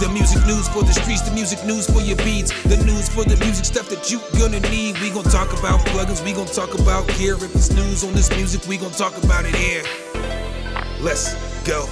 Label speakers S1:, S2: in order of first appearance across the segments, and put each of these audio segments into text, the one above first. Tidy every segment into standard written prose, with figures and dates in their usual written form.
S1: The music news for the streets, the music news for your beats, the news for the music stuff that you gonna need. We gon' talk about plugins, we gon' talk about gear. If it's news on this music, we gon' talk about it here. Let's go.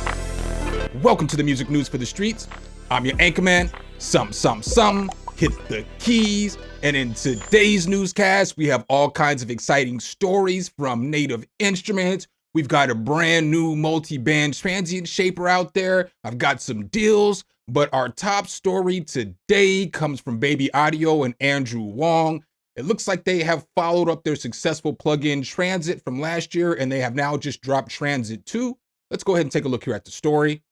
S1: Welcome to the music news for the streets. I'm your anchorman, SumnSumnSumn. Hit the keys. And in today's newscast, we have all kinds of exciting stories from Native Instruments. We've got a brand new multi-band Trinity Shaper out there. I've got some deals, but our top story today comes from Baby Audio and Andrew Wong. It looks like they have followed up their successful plugin Transit from last year, and they have now just dropped Transit 2. Let's go ahead and take a look here at the story.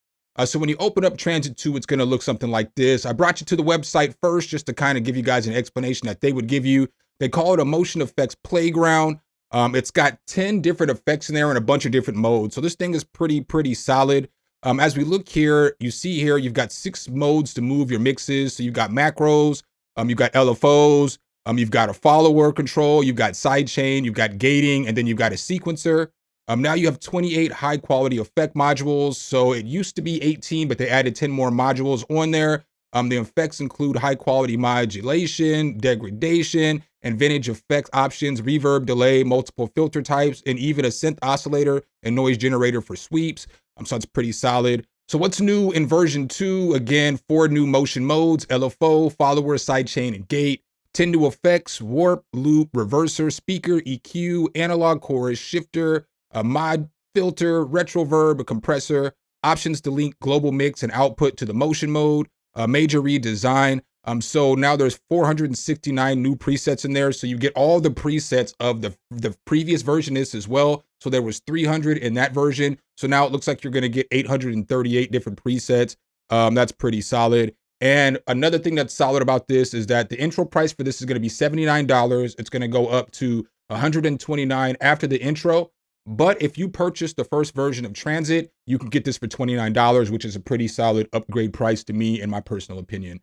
S1: So when you open up Transit 2, it's going to look something like this. I brought you to the website first just to kind of give you guys an explanation that they would give you. They call it a motion effects playground. It's got 10 different effects in there in a bunch of different modes. So this thing is pretty solid. As we look here, you see here, you've got 6 modes to move your mixes. So you've got macros, you've got LFOs, you've got a follower control, you've got sidechain, you've got gating, and then you've got a sequencer. Now you have 28 high quality effect modules. So it used to be 18, but they added 10 more modules on there. The effects include high quality modulation, degradation, and vintage effects options, reverb, delay, multiple filter types, and even a synth oscillator and noise generator for sweeps. So it's pretty solid. So what's new in version 2? Again, 4 new motion modes: LFO, follower, sidechain, and gate. 10 new effects: warp, loop, reverser, speaker, EQ, analog chorus, shifter, a mod filter, retroverb, a compressor, options to link global mix and output to the motion mode, a major redesign. So now there's 469 new presets in there. So you get all the presets of the previous version is as well. So there was 300 in that version. So now it looks like you're going to get 838 different presets. That's pretty solid. And another thing that's solid about this is that the intro price for this is going to be $79. It's going to go up to $129 after the intro. But if you purchase the first version of Transit, you can get this for $29, which is a pretty solid upgrade price to me, in my personal opinion.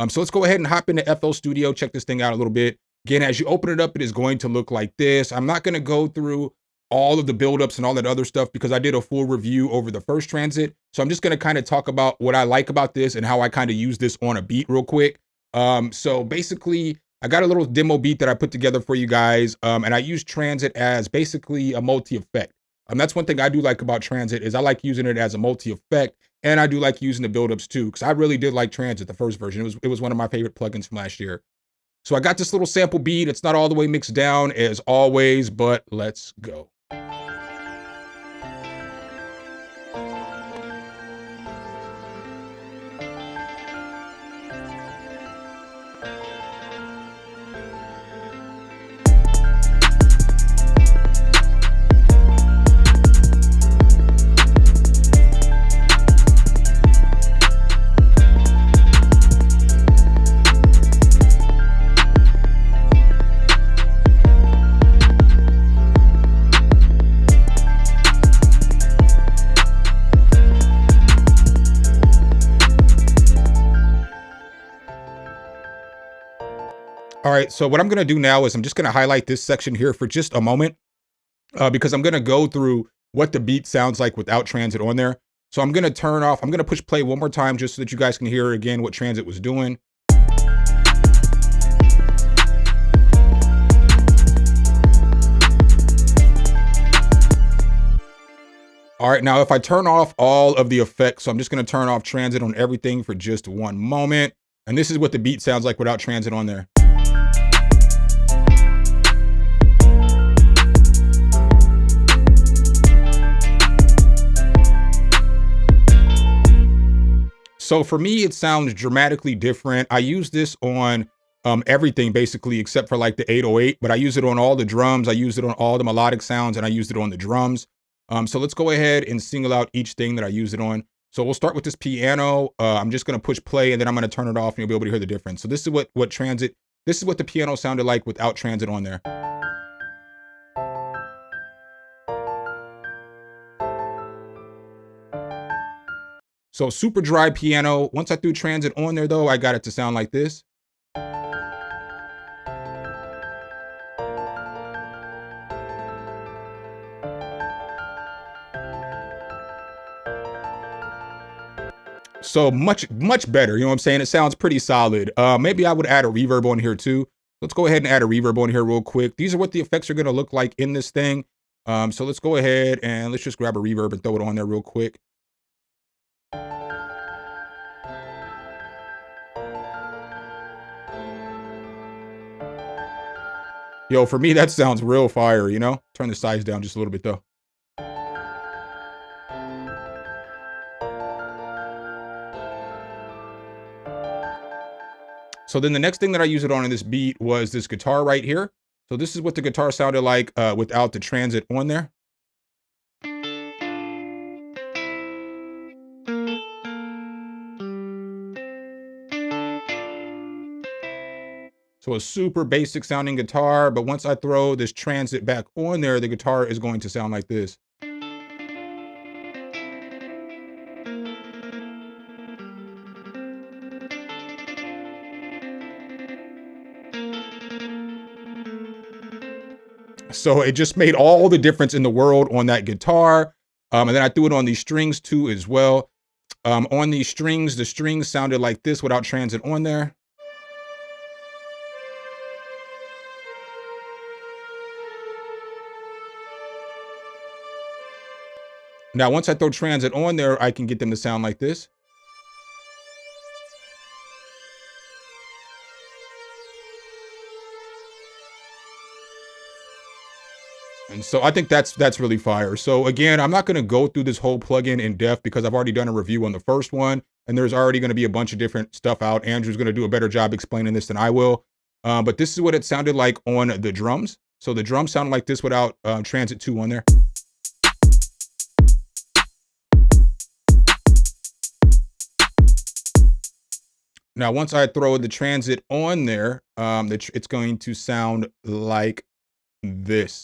S1: So let's go ahead and hop into FL Studio, check this thing out a little bit. Again, as you open it up, it is going to look like this. I'm not going to go through all of the buildups and all that other stuff because I did a full review over the first Transit. So I'm just going to kind of talk about what I like about this and how I kind of use this on a beat real quick. So basically, I got a little demo beat that I put together for you guys, and I use Transit as basically a multi-effect. That's one thing I do like about Transit is I like using it as a multi-effect, and I do like using the buildups too, because I really did like Transit, the first version. It was one of my favorite plugins from last year. So I got this little sample beat. It's not all the way mixed down as always, but let's go. All right, so what I'm gonna do now is I'm just gonna highlight this section here for just a moment because I'm gonna go through what the beat sounds like without Transit on there. So I'm gonna push play one more time just so that you guys can hear again what Transit was doing. All right, now if I turn off all of the effects, so I'm just gonna turn off Transit on everything for just one moment. And this is what the beat sounds like without Transit on there. So for me, it sounds dramatically different. I use this on everything basically, except for like the 808, but I use it on all the drums. I use it on all the melodic sounds, and I used it on the drums. So let's go ahead and single out each thing that I use it on. So we'll start with this piano. I'm just gonna push play and then I'm gonna turn it off and you'll be able to hear the difference. So this is what the piano sounded like without Transit on there. So super dry piano. Once I threw Transit on there though, I got it to sound like this.
S2: So much better, you know what I'm saying? It sounds pretty solid. Maybe I would add a reverb on here too. Let's go ahead and add a reverb on here real quick. These are what the effects are gonna look like in this thing. So let's go ahead and let's just grab a reverb and throw it on there real quick. Yo, for me, that sounds real fire, you know? Turn the size down just a little bit though. So then the next thing that I used it on in this beat was this guitar right here. So this is what the guitar sounded like without the transit on there. So a super basic sounding guitar, but once I throw this transit back on there, the guitar is going to sound like this. So it just made all the difference in the world on that guitar. And then I threw it on these strings too as well. On these strings, the strings sounded like this without transit on there. Now, once I throw transit on there, I can get them to sound like this. And so I think that's really fire. So again, I'm not going to go through this whole plugin in depth because I've already done a review on the first one, and there's already going to be a bunch of different stuff out. Andrew's going to do a better job explaining this than I will. But this is what it sounded like on the drums. So the drums sound like this without transit 2 on there. Now, once I throw the transit on there, it's going to sound like this.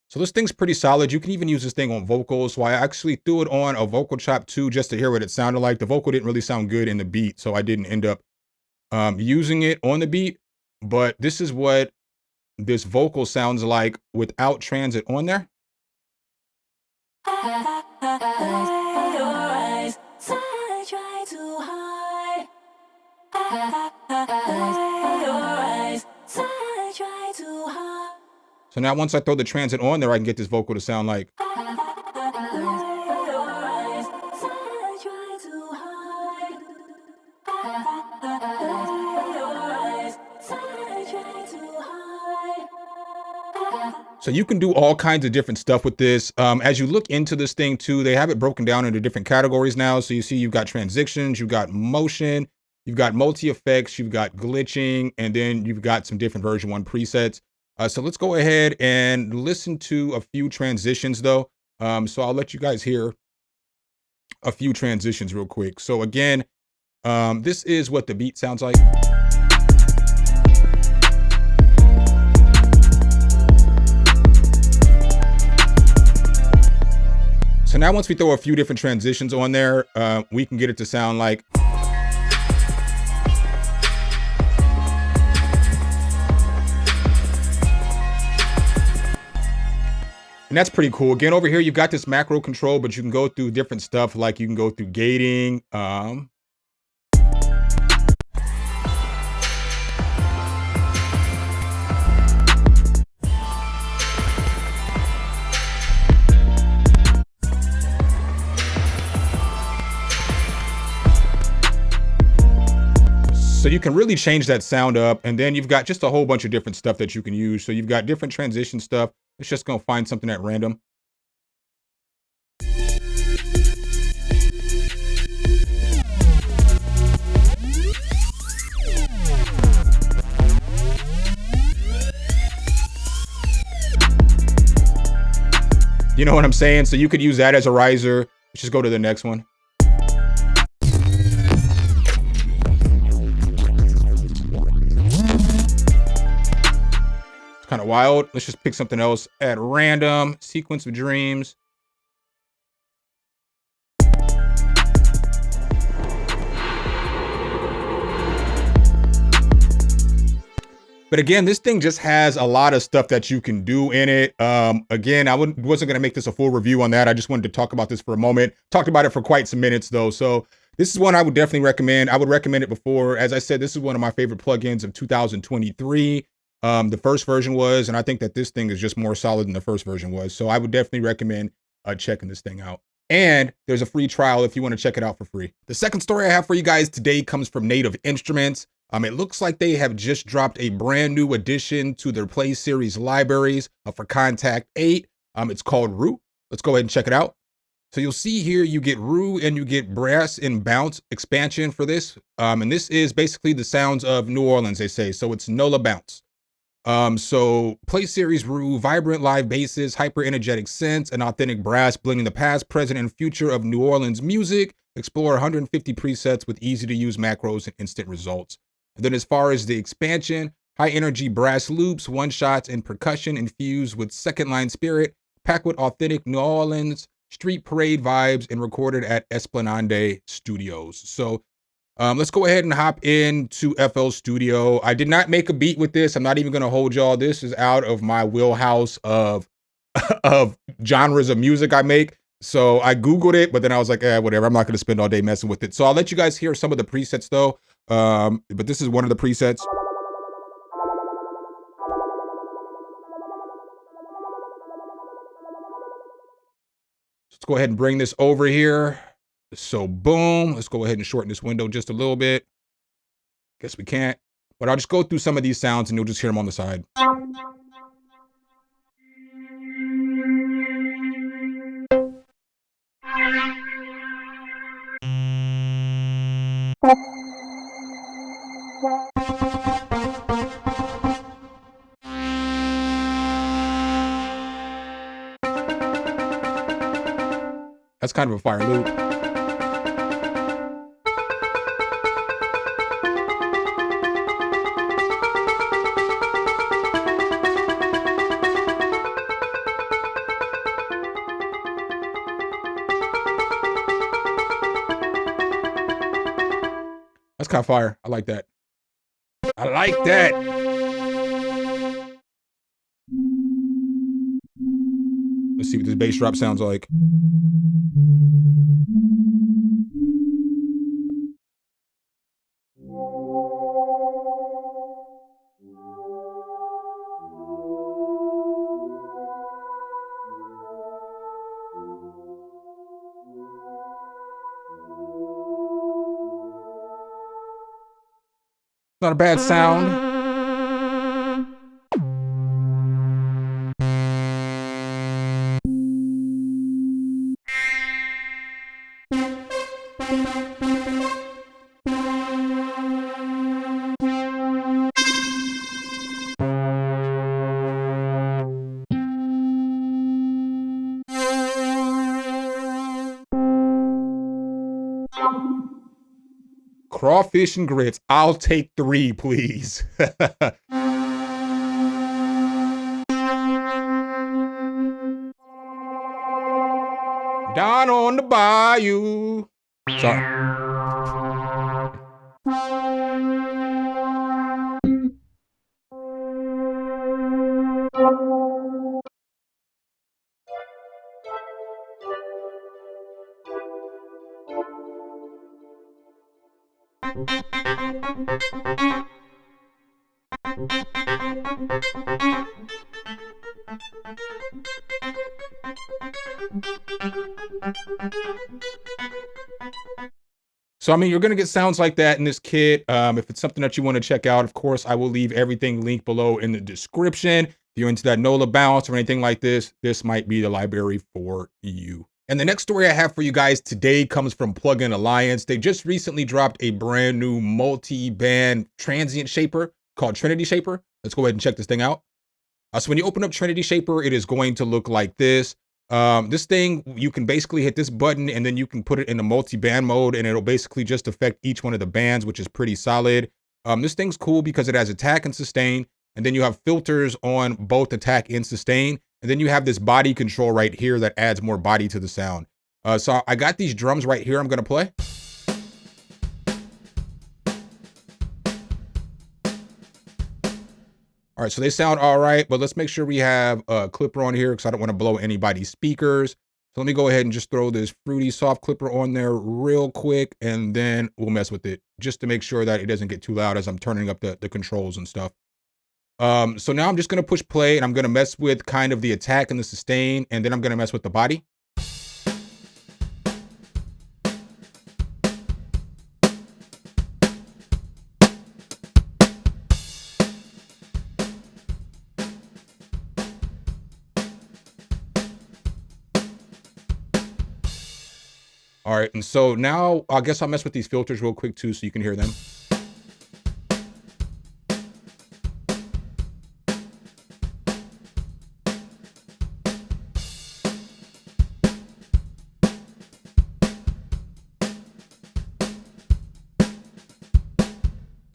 S2: So this thing's pretty solid. You can even use this thing on vocals. So I actually threw it on a vocal chop too, just to hear what it sounded like. The vocal didn't really sound good in the beat, so I didn't end up using it on the beat. But this is what this vocal sounds like without transit on there. So now once I throw the transit on there, I can get this vocal to sound like. So you can do all kinds of different stuff with this. As you look into this thing too, they have it broken down into different categories now. So you see you've got transitions, you've got motion, you've got multi-effects, you've got glitching, and then you've got some different version 1 presets. So let's go ahead and listen to a few transitions though. So I'll let you guys hear a few transitions real quick. So again, this is what the beat sounds like. So now once we throw a few different transitions on there, we can get it to sound like. And that's pretty cool. Again, over here, you've got this macro control, but you can go through different stuff. Like you can go through gating. So you can really change that sound up. And then you've got just a whole bunch of different stuff that you can use. So you've got different transition stuff. It's just going to find something at random. You know what I'm saying? So you could use that as a riser. Let's just go to the next one. Kind of wild. Let's just pick something else at random. Sequence of dreams. But again, this thing just has a lot of stuff that you can do in it. Again, wasn't going to make this a full review on that. I just wanted to talk about this for a moment. Talked about it for quite some minutes though. So this is one I would definitely recommend. I would recommend it before. As I said, this is one of my favorite plugins of 2023. The first version was, and I think that this thing is just more solid than the first version was. So I would definitely recommend checking this thing out. And there's a free trial if you want to check it out for free. The second story I have for you guys today comes from Native Instruments. It looks like they have just dropped a brand new addition to their Play Series libraries for Contact 8. It's called Roux. Let's go ahead and check it out. So you'll see here you get Roux and you get Brass and Bounce expansion for this. And this is basically the sounds of New Orleans, they say. So it's NOLA Bounce. So Play Series Roux, vibrant live basses, hyper energetic synths, and authentic brass, blending the past, present, and future of New Orleans music. Explore 150 presets with easy to use macros and instant results. And then as far as the expansion, high energy brass loops, one shots, and percussion infused with second line spirit, packed with authentic New Orleans street parade vibes, and recorded at Esplanade Studios. So let's go ahead and hop into FL Studio. I did not make a beat with this. I'm not even going to hold y'all. This is out of my wheelhouse of of genres of music I make. So I Googled it, but then I was like, whatever. I'm not going to spend all day messing with it. So I'll let you guys hear some of the presets though. But this is one of the presets. Let's go ahead and bring this over here. So boom, let's go ahead and shorten this window just a little bit. Guess we can't, but I'll just go through some of these sounds and you'll just hear them on the side. That's kind of a fire loop. That's kind of fire. I like that. I like that. Let's see what this bass drop sounds like. Not a bad sound. Crawfish and grits. I'll take 3, please. Down on the bayou. Sorry. So, I mean, you're going to get sounds like that in this kit. If it's something that you want to check out, of course, I will leave everything linked below in the description. If you're into that NOLA bounce or anything like this might be the library for you. And the next story I have for you guys today comes from Plugin Alliance. They just recently dropped a brand new multi-band transient shaper called Trinity Shaper. Let's go ahead and check this thing out. So when you open up Trinity Shaper, it is going to look like this. This thing, you can basically hit this button and then you can put it in a multi-band mode and it'll basically just affect each one of the bands, which is pretty solid. This thing's cool because it has attack and sustain, and then you have filters on both attack and sustain. And then you have this body control right here that adds more body to the sound. So I got these drums right here I'm gonna play. All right, so they sound all right, but let's make sure we have a clipper on here because I don't want to blow anybody's speakers. So let me go ahead and just throw this fruity soft clipper on there real quick, and then we'll mess with it just to make sure that it doesn't get too loud as I'm turning up the controls and stuff. So now I'm just gonna push play and I'm gonna mess with kind of the attack and the sustain, and then I'm gonna mess with the body. All right, and so now I guess I'll mess with these filters real quick too so you can hear them.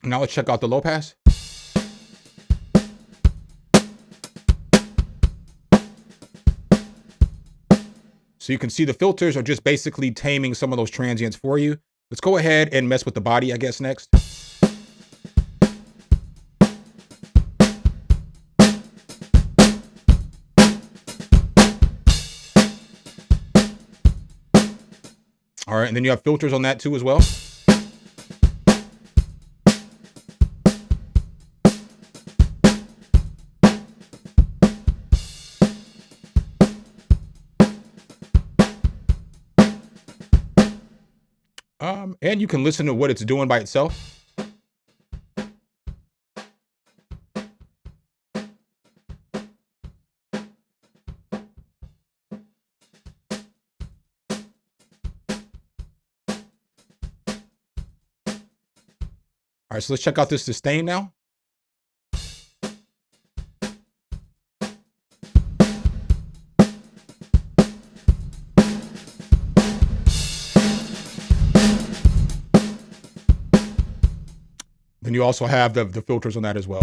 S2: Now let's check out the low pass. So you can see the filters are just basically taming some of those transients for you. Let's go ahead and mess with the body, I guess, next. All right, and then you have filters on that too as well. And you can listen to what it's doing by itself. All right, so let's check out this sustain now. Then you also have the filters on that as well.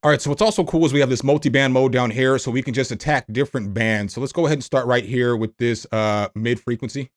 S2: All right, so what's also cool is we have this multi-band mode down here, so we can just attack different bands. So let's go ahead and start right here with this mid frequency.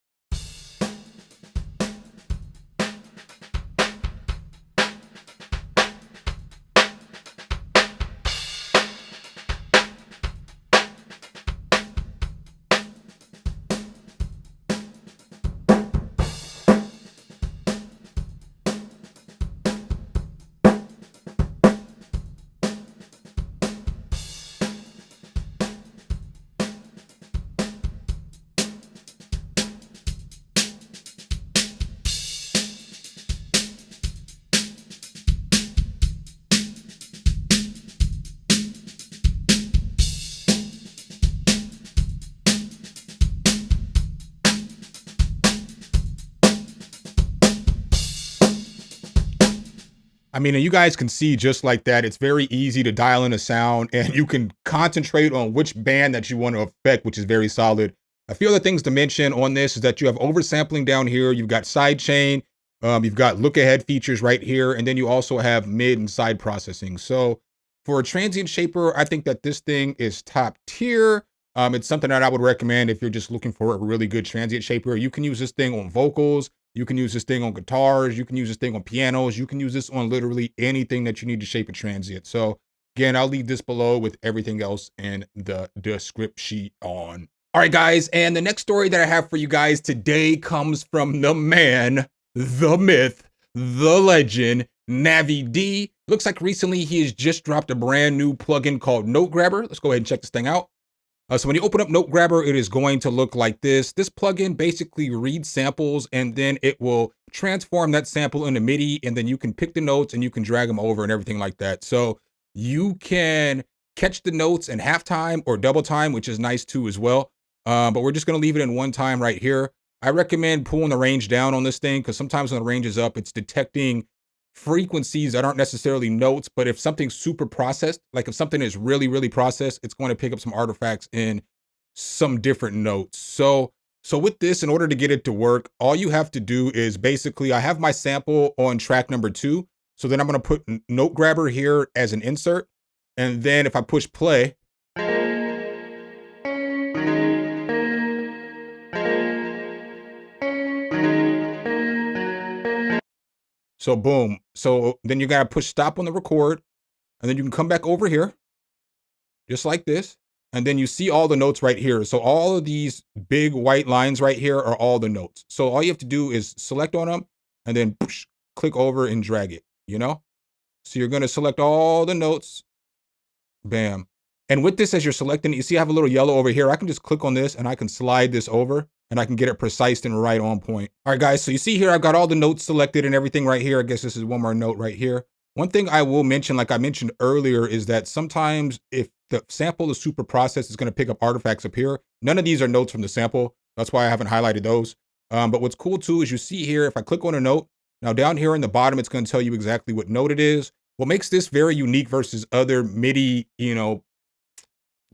S2: I mean, and you guys can see just like that, it's very easy to dial in a sound and you can concentrate on which band that you want to affect, which is very solid. A few other things to mention on this is that you have oversampling down here. You've got sidechain, you've got look ahead features right here. And then you also have mid and side processing. So for a transient shaper, I think that this thing is top tier. It's something that I would recommend if you're just looking for a really good transient shaper. You can use this thing on vocals. You can use this thing on guitars. You can use this thing on pianos. You can use this on literally anything that you need to shape a transient. So again, I'll leave this below with everything else in the script sheet on. All right, guys. And the next story that I have for you guys today comes from the man, the myth, the legend, Navi D. Looks like recently he has just dropped a brand new plugin called Note Grabber. Let's go ahead and check this thing out. So when you open up Note Grabber, it is going to look like this. This plugin basically reads samples and then it will transform that sample into MIDI, and then you can pick the notes and you can drag them over and everything like that. So you can catch the notes in half time or double time, which is nice too as well. But we're just going to leave it in one time right here. I recommend pulling the range down on this thing because sometimes when the range is up, it's detecting frequencies that aren't necessarily notes, but if something's super processed, like if something is really, really processed, it's going to pick up some artifacts in some different notes. So with this, in order to get it to work, all you have to do is basically, I have my sample on track number 2. So then I'm going to put Note Grabber here as an insert. And then if I push play, So boom. So then you gotta push stop on the record, and then you can come back over here, just like this. And then you see all the notes right here. So all of these big white lines right here are all the notes. So all you have to do is select on them and then push, click over and drag it, you know? So you're gonna select all the notes, bam. And with this, as you're selecting, you see I have a little yellow over here. I can just click on this and I can slide this over and I can get it precise and right on point. All right, guys, so you see here, I've got all the notes selected and everything right here. I guess this is one more note right here. One thing I will mention, like I mentioned earlier, is that sometimes if the sample is super processed, it's gonna pick up artifacts up here. None of these are notes from the sample. That's why I haven't highlighted those. But what's cool too, is you see here, if I click on a note, now down here in the bottom, it's gonna tell you exactly what note it is. What makes this very unique versus other MIDI,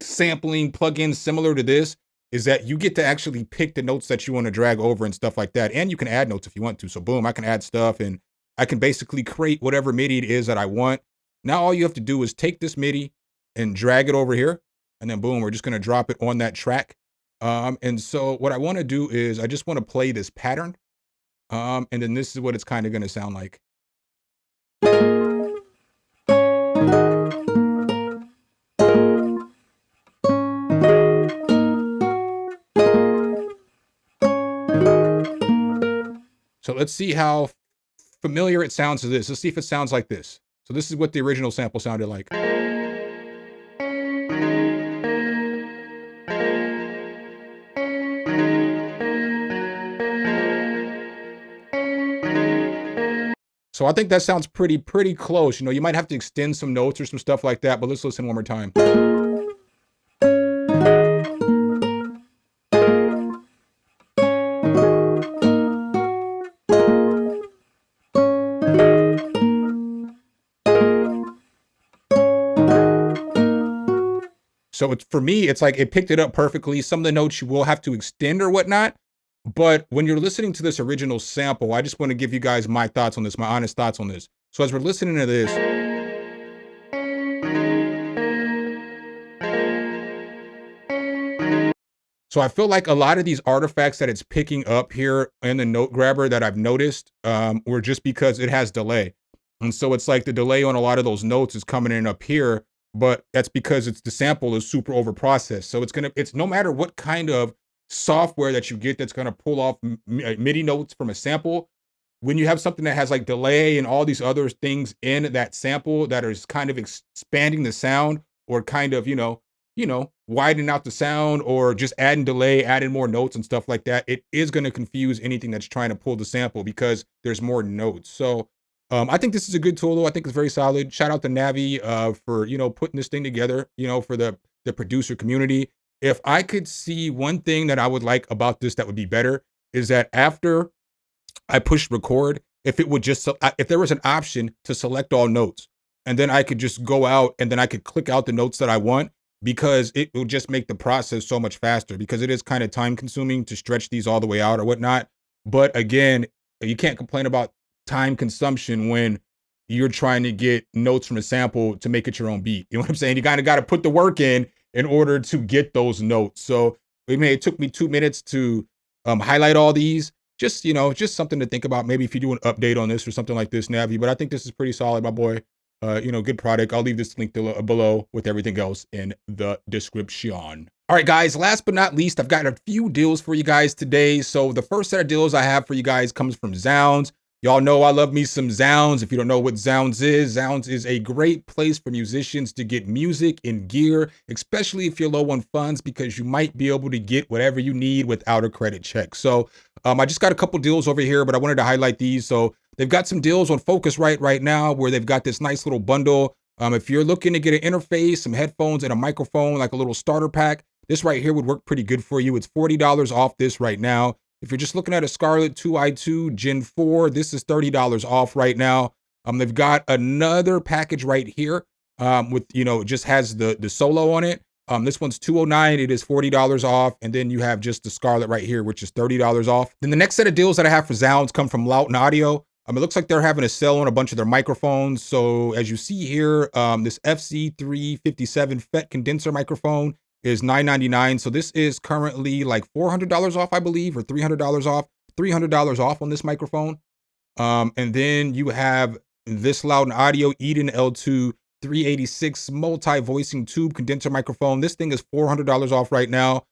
S2: sampling plugins similar to this is that you get to actually pick the notes that you want to drag over and stuff like that. And you can add notes if you want to. So boom, I can add stuff and I can basically create whatever MIDI it is that I want. Now all you have to do is take this MIDI and drag it over here. And then boom, we're just going to drop it on that track. And so what I want to do is I just want to play this pattern. And then this is what it's kind of going to sound like. So let's see how familiar it sounds to this. Let's see if it sounds like this. So this is what the original sample sounded like. So I think that sounds pretty close. You might have to extend some notes or some stuff like that, but let's listen one more time. So for me, it's like it picked it up perfectly. Some of the notes you will have to extend or whatnot. But when you're listening to this original sample, I just want to give you guys my thoughts on this, my honest thoughts on this. So as we're listening to this, so I feel like a lot of these artifacts that it's picking up here in the note grabber that I've noticed were just because it has delay. And so it's like the delay on a lot of those notes is coming in up here, but that's because the sample is super over processed. So it's no matter what kind of software that you get that's going to pull off MIDI notes from a sample, when you have something that has like delay and all these other things in that sample that is kind of expanding the sound or kind of, widening out the sound or just adding delay, adding more notes and stuff like that, it is going to confuse anything that's trying to pull the sample because there's more notes. So I think this is a good tool, though. I think it's very solid. Shout out to Navi for, putting this thing together, for the producer community. If I could see one thing that I would like about this that would be better is that after I push record, if there was an option to select all notes and then I could just go out and then I could click out the notes that I want, because it will just make the process so much faster, because it is kind of time consuming to stretch these all the way out or whatnot. But again, you can't complain about time consumption when you're trying to get notes from a sample to make it your own beat. You know what I'm saying? You kind of got to put the work in order to get those notes. So it took me 2 minutes to highlight all these. Just something to think about. Maybe if you do an update on this or something like this, Navi. But I think this is pretty solid, my boy. Good product. I'll leave this link below with everything else in the description. All right, guys, last but not least, I've got a few deals for you guys today. So the first set of deals I have for you guys comes from Zounds. Y'all know I love me some Zounds. If you don't know what Zounds is a great place for musicians to get music and gear, especially if you're low on funds, because you might be able to get whatever you need without a credit check. So I just got a couple deals over here, but I wanted to highlight these. So they've got some deals on Focusrite right now where they've got this nice little bundle. If you're looking to get an interface, some headphones, and a microphone, like a little starter pack, this right here would work pretty good for you. It's $40 off this right now. If you're just looking at a Scarlett 2i2 Gen 4, this is $30 off right now. They've got another package right here with, it just has the solo on it. This one's $209. It is $40 off. And then you have just the Scarlett right here, which is $30 off. Then the next set of deals that I have for Zounds come from Lauten Audio. It looks like they're having a sale on a bunch of their microphones. So as you see here, this FC357 FET condenser microphone is $999. So this is currently like $400 off, I believe, or $300 off. $300 off on this microphone. And then you have this Loud and Audio Eden L2 386 multi-voicing tube condenser microphone. This thing is $400 off right now.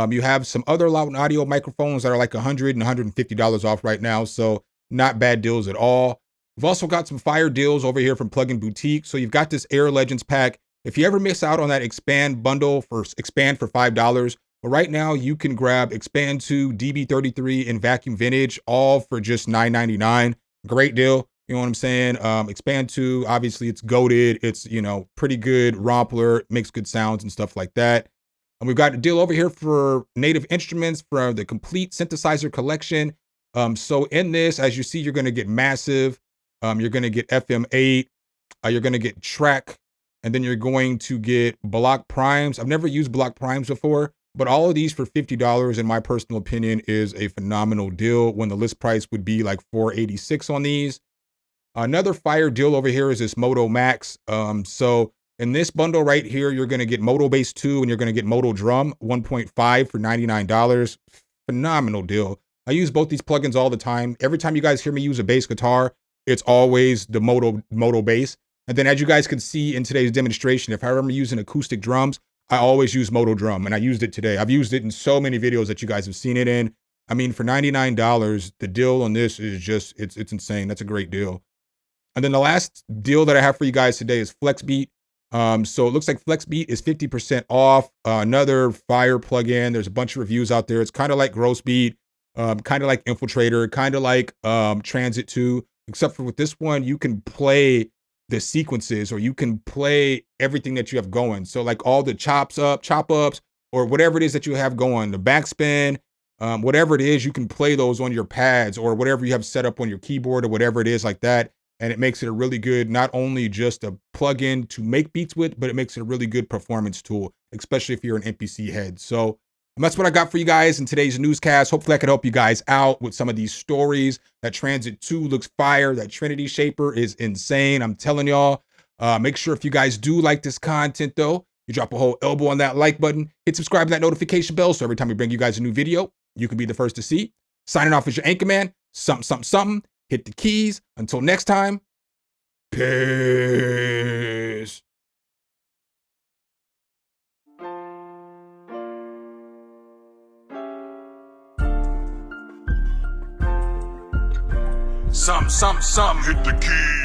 S2: You have some other Loud and Audio microphones that are like $100 and $150 off right now. So not bad deals at all. We've also got some fire deals over here from Plugin Boutique. So you've got this Air Legends pack. If you ever miss out on that Expand bundle for Expand for $5, but right now you can grab Expand 2, DB33, and Vacuum Vintage, all for just $9.99. Great deal. You know what I'm saying? Expand 2, obviously it's goated. It's, you know, pretty good rompler, makes good sounds and stuff like that. And we've got a deal over here for Native Instruments for the complete synthesizer collection. So in this, as you see, you're going to get Massive. You're going to get FM8. You're going to get Track. And then you're going to get Block Primes. I've never used Block Primes before, but all of these for $50, in my personal opinion, is a phenomenal deal when the list price would be like $486 on these. Another fire deal over here is this Moto Max. So in this bundle right here, you're going to get Moto Bass 2 and you're going to get Moto Drum 1.5 for $99. Phenomenal deal. I use both these plugins all the time. Every time you guys hear me use a bass guitar, it's always the Moto Bass. And then as you guys can see in today's demonstration, if I remember using acoustic drums, I always use Moto Drum, and I used it today. I've used it in so many videos that you guys have seen it in. I mean, for $99, the deal on this is just, it's insane. That's a great deal. And then the last deal that I have for you guys today is FlexBeat. So it looks like FlexBeat is 50% off. Another fire plugin. There's a bunch of reviews out there. It's kind of like Grossbeat, kind of like Infiltrator, kind of like Transit 2, except for with this one, you can play the sequences, or you can play everything that you have going. So like all the chop ups, or whatever it is that you have going, the backspin, whatever it is, you can play those on your pads or whatever you have set up on your keyboard or whatever it is like that. And it makes it a really good, not only just a plugin to make beats with, but it makes it a really good performance tool, especially if you're an MPC head. So that's what I got for you guys in today's newscast. Hopefully I could help you guys out with some of these stories. That Transit 2 looks fire. That Trinity Shaper is insane. I'm telling y'all. Make sure if you guys do like this content though, you drop a whole elbow on that like button, hit subscribe to that notification bell, so every time we bring you guys a new video, you can be the first to see. Signing off as your anchor man, something. Hit the keys. Until next time, peace.
S1: Some, hit the keys.